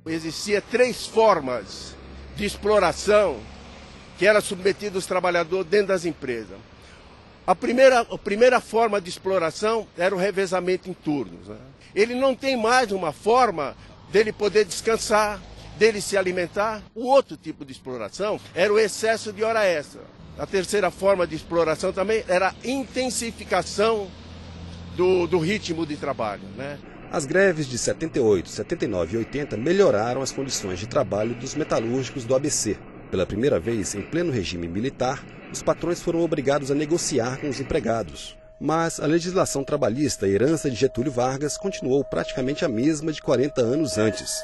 Existia três formas de exploração que eram submetidos os trabalhadores dentro das empresas. A primeira forma de exploração era o revezamento em turnos, né? Ele não tem mais uma forma dele poder descansar, dele se alimentar. O outro tipo de exploração era o excesso de hora extra. A terceira forma de exploração também era a intensificação do ritmo de trabalho, né? As greves de 78, 79 e 80 melhoraram as condições de trabalho dos metalúrgicos do ABC. Pela primeira vez, em pleno regime militar, os patrões foram obrigados a negociar com os empregados. Mas a legislação trabalhista, herança de Getúlio Vargas, continuou praticamente a mesma de 40 anos antes.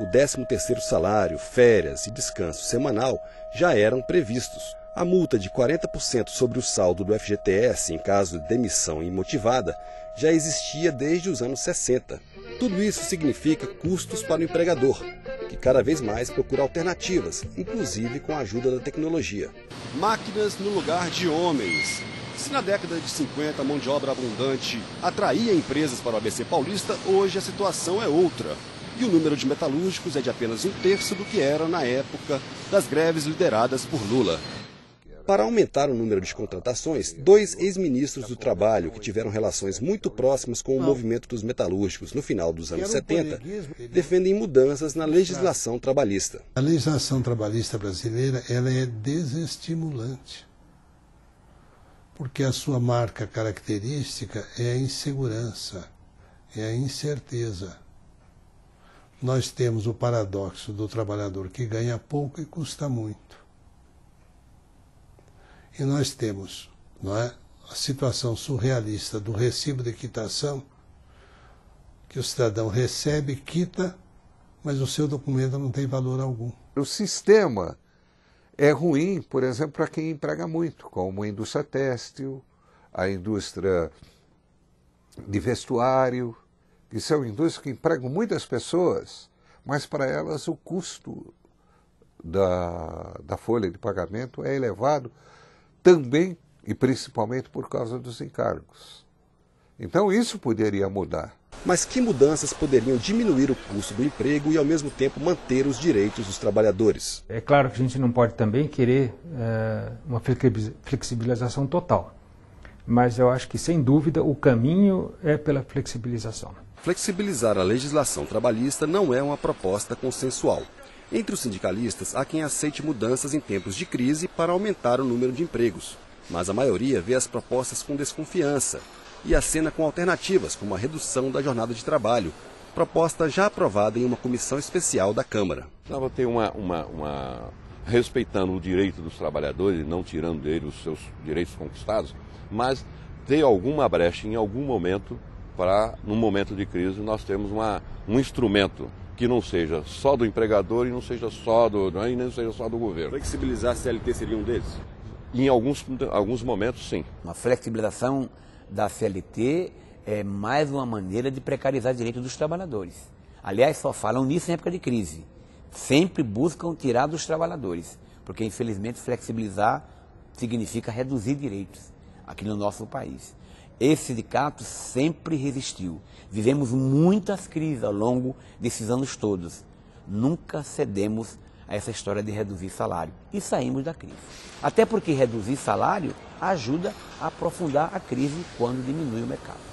O 13º salário, férias e descanso semanal já eram previstos. A multa de 40% sobre o saldo do FGTS em caso de demissão imotivada já existia desde os anos 60. Tudo isso significa custos para o empregador, que cada vez mais procura alternativas, inclusive com a ajuda da tecnologia. Máquinas no lugar de homens. Se na década de 50 a mão de obra abundante atraía empresas para o ABC paulista, hoje a situação é outra. E o número de metalúrgicos é de apenas 1/3 do que era na época das greves lideradas por Lula. Para aumentar o número de contratações, 2 ex-ministros do Trabalho, que tiveram relações muito próximas com o movimento dos metalúrgicos no final dos anos 70, defendem mudanças na legislação trabalhista. A legislação trabalhista brasileira ela é desestimulante, porque a sua marca característica é a insegurança, é a incerteza. Nós temos o paradoxo do trabalhador que ganha pouco e custa muito. E nós temos, não é, a situação surrealista do recibo de quitação, que o cidadão recebe, quita, mas o seu documento não tem valor algum. O sistema é ruim, por exemplo, para quem emprega muito, como a indústria têxtil, a indústria de vestuário, que são indústrias que empregam muitas pessoas, mas para elas o custo da folha de pagamento é elevado, também e principalmente por causa dos encargos. Então isso poderia mudar. Mas que mudanças poderiam diminuir o custo do emprego e ao mesmo tempo manter os direitos dos trabalhadores? É claro que a gente não pode também querer uma flexibilização total. Mas eu acho que, sem dúvida, o caminho é pela flexibilização. Flexibilizar a legislação trabalhista não é uma proposta consensual. Entre os sindicalistas, há quem aceite mudanças em tempos de crise para aumentar o número de empregos. Mas a maioria vê as propostas com desconfiança e acena com alternativas, como a redução da jornada de trabalho, proposta já aprovada em uma comissão especial da Câmara. Precisava ter respeitando o direito dos trabalhadores, não tirando deles os seus direitos conquistados, mas ter alguma brecha em algum momento para, num momento de crise, nós temos um instrumento que não seja só do empregador e não seja só e nem seja só do governo. Flexibilizar a CLT seria um deles? Em alguns momentos, sim. Uma flexibilização da CLT é mais uma maneira de precarizar direitos dos trabalhadores. Aliás, só falam nisso em época de crise. Sempre buscam tirar dos trabalhadores, porque infelizmente flexibilizar significa reduzir direitos aqui no nosso país. Esse sindicato sempre resistiu. Vivemos muitas crises ao longo desses anos todos. Nunca cedemos a essa história de reduzir salário. E saímos da crise. Até porque reduzir salário ajuda a aprofundar a crise quando diminui o mercado.